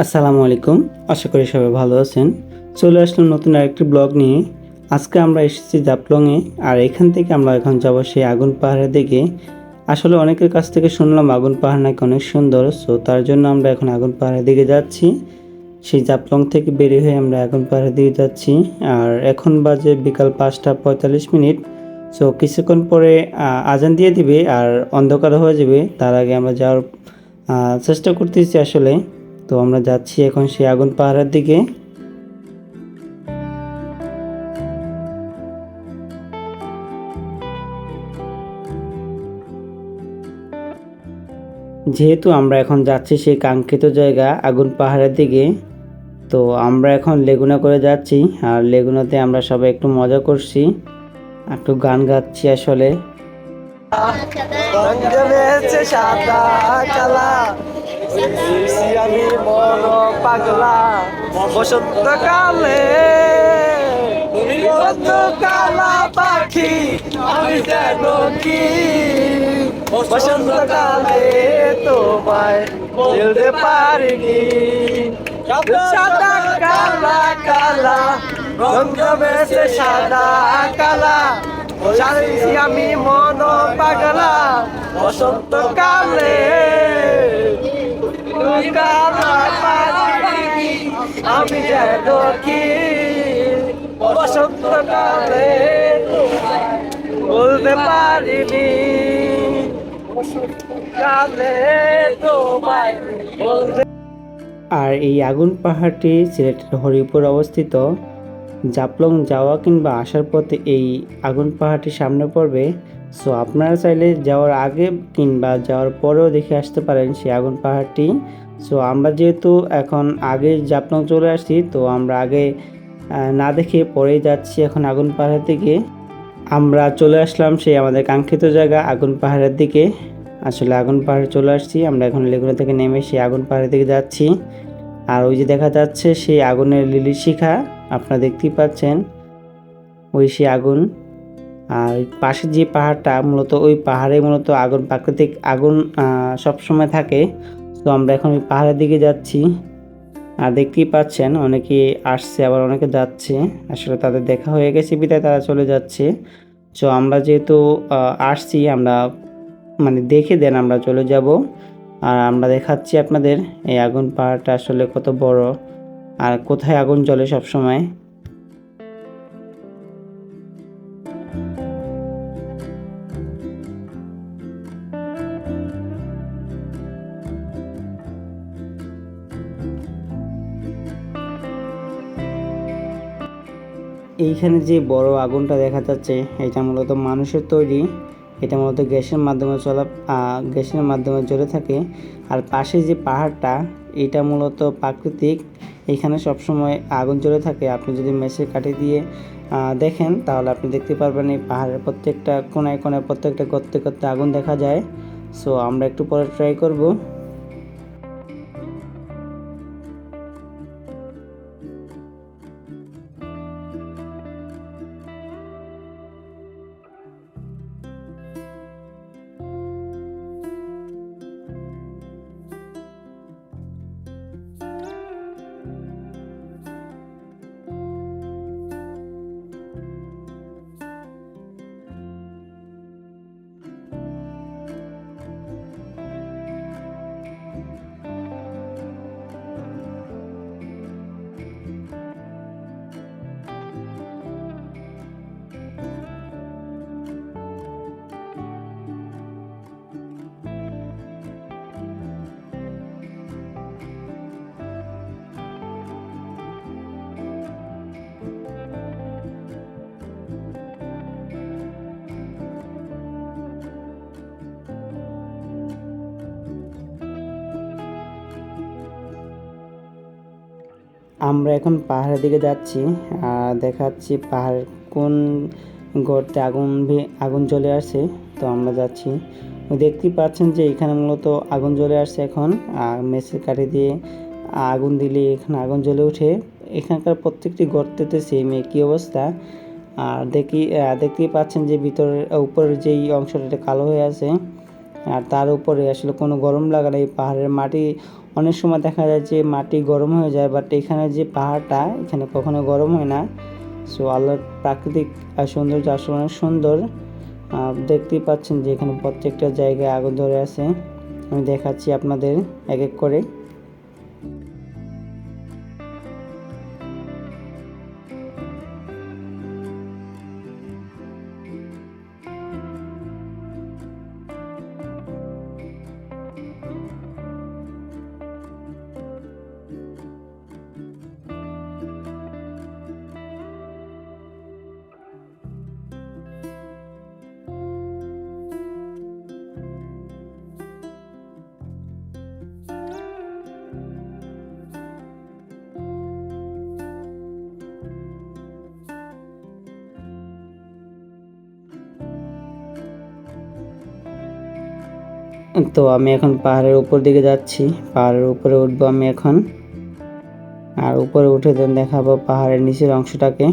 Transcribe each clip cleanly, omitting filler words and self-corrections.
আসসালামু আলাইকুম। আশা করি সবাই ভালো আছেন। চলে আসলাম নতুন আরেকটি ব্লগ নিয়ে। আজকে আমরা এসেছি জাফলংয়ে, আর এখান থেকে আমরা এখন যাব সেই আগুন পাহাড়ের দিকে। আসলে অনেকের কাছ থেকে শুনলাম আগুন পাহাড় নাকি অনেক সুন্দর, সো তার জন্য আমরা এখন আগুন পাহাড়ের দিকে যাচ্ছি। সেই জাফলং থেকে বেরিয়ে হয়ে আমরা আগুন পাহাড়ের দিকে যাচ্ছি। আর এখন বাজে বিকাল 5টা 45 মিনিট। সো কিছুক্ষণ পরে আজান দিয়ে দিবে আর অন্ধকার হয়ে যাবে। তার আগে আমরা যাওয়ার চেষ্টা করতেছি আসলে। তো আমরা যাচ্ছি এখন সেই আগুন পাহাড়ের দিকে। যেহেতু আমরা এখন যাচ্ছি সেই কাঙ্ক্ষিত জায়গা আগুন পাহাড়ের দিকে, তো আমরা এখন লেগুনা করে যাচ্ছি। আর লেগুনাতে আমরা সবাই একটু মজা করছি, একটু গান গাচ্ছি আসলে। সাদা কালা আমি বড় পাগলা বসন্তকালে কালা পাখি আমি যেন কি বসন্তকালে তোমায় বলতে পারিনি। সাদা কালা কালা রঙ জমেছে সাদা কালা আমি মন পাগলা বসন্তকালে কালা পাখি আমি যেন কি বসন্তকালে বলতে পারিনি। আর এই আগুন পাহাড়টি সিলেটের হরিপুর অবস্থিত। জাফলং যাওয়া কিংবা আসার পথে এই আগুন পাহাড়টি সামনে পড়বে। সো আপনারা চাইলে যাওয়ার আগে কিংবা যাওয়ার পরেও দেখে আসতে পারেন সেই আগুন পাহাড়টি। সো আমরা যেহেতু এখন আগে জাফলং চলে আসছি, তো আমরা আগে না দেখে পরেই যাচ্ছি এখন আগুন পাহাড়ের দিকে। আমরা চলে আসলাম সেই আমাদের কাঙ্ক্ষিত জায়গা আগুন পাহাড়ের দিকে। আসলে আগুন পাহাড়ে চলে আসছি, আমরা এখন লেগুনা থেকে নেমে সেই আগুন পাহাড়ের দিকে যাচ্ছি। আর ওই যে দেখা যাচ্ছে সেই আগুনের লিলি শিখা, আপনারা দেখতেই পাচ্ছেন ওই সেই আগুন। আর পাশে যে পাহাড়টা মূলত ওই পাহাড়ে মূলত আগুন, প্রাকৃতিক আগুন সবসময় থাকে। তো আমরা এখন ওই পাহাড়ের দিকে যাচ্ছি। আর দেখতেই পাচ্ছেন অনেকে আসছে আবার অনেকে যাচ্ছে, আসলে তাদের দেখা হয়ে গেছে বিদায় তারা চলে যাচ্ছে। তো আমরা যেহেতু আসছি, আমরা মানে দেখে দেন আমরা চলে যাব। আর আমরা দেখাচ্ছি আপনাদের এই আগুন পাহাড়টা আসলে কত বড় আর কোথায় আগুন জ্বলে সব সময়। এইখানে যে বড় আগুনটা দেখা যাচ্ছে এটা মূলত মানুষের তৈরি। এটা মূলত গ্যাসের মাধ্যমে জ্বলে থাকে। আর পাশে যে পাহাড়টা এটা মূলত প্রাকৃতিক, এখানে সবসময় আগুন জ্বলে থাকে। আপনি যদি মেসের কাঠি দিয়ে দেখেন তাহলে আপনি দেখতে পারবেন এই পাহাড়ের প্রত্যেকটা কোনায় কোনায় প্রত্যেকটা গর্তে গর্তে আগুন দেখা যায়। সো আমরা একটু পরে ট্রাই করব। আমরা এখন পাহাড়ের দিকে যাচ্ছি, আর দেখাচ্ছি পাহাড়ের কোন গর্তে আগুন জ্বলে আসছে। তো আমরা যাচ্ছি, দেখতেই পাচ্ছেন যে এখানে মূলত আগুন জ্বলে আসছে এখন। আর মেসের কাঠি দিয়ে আগুন দিলে এখানে আগুন জ্বলে ওঠে। এখানকার প্রত্যেকটি গর্তেতে সেম একই অবস্থা। আর দেখতেই পাচ্ছেন যে ভিতরের উপরের যেই অংশটা কালো হয়ে আছে, আর তার উপরে আসলে কোনো গরম লাগে না। এই পাহাড়ের মাটি অনেক সময় দেখা যায় যে মাটি গরম হয়ে যায়, বাট এখানে যে পাহাড়টা এখানে কখনো গরম হয় না। সো আল্লাহর প্রাকৃতিক সৌন্দর্য আসলে অনেক সুন্দর। দেখতেই পাচ্ছেন যে এখানে প্রত্যেকটা জায়গায় আগুন ধরে আছে। আমি দেখাচ্ছি আপনাদের এক এক করে। তো আমি এখন পাহাড়ের উপর দিকে যাচ্ছি, পাহাড়ের উপরে উঠবো আমি এখন। আর উপরে উঠে দেন দেখাবো পাহাড়ের নিচের অংশটাকে।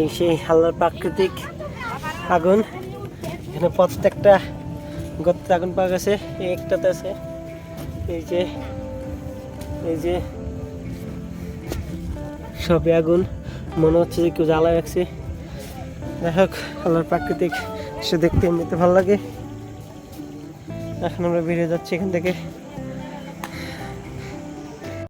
এই সেই আল্লাহর প্রাকৃতিক আগুন। এখানে প্রত্যেকটা গর্তে আগুন পাওয়া গেছে। এই একটাতে আছে, এই যে সবই আগুন, মনে হচ্ছে যে কেউ জ্বালায় রাখছে। যাই হোক, আল্লাহর প্রাকৃতিক সে দেখতে এমনিতে ভালো লাগে। এখন আমরা বেরিয়ে যাচ্ছি এখান থেকে।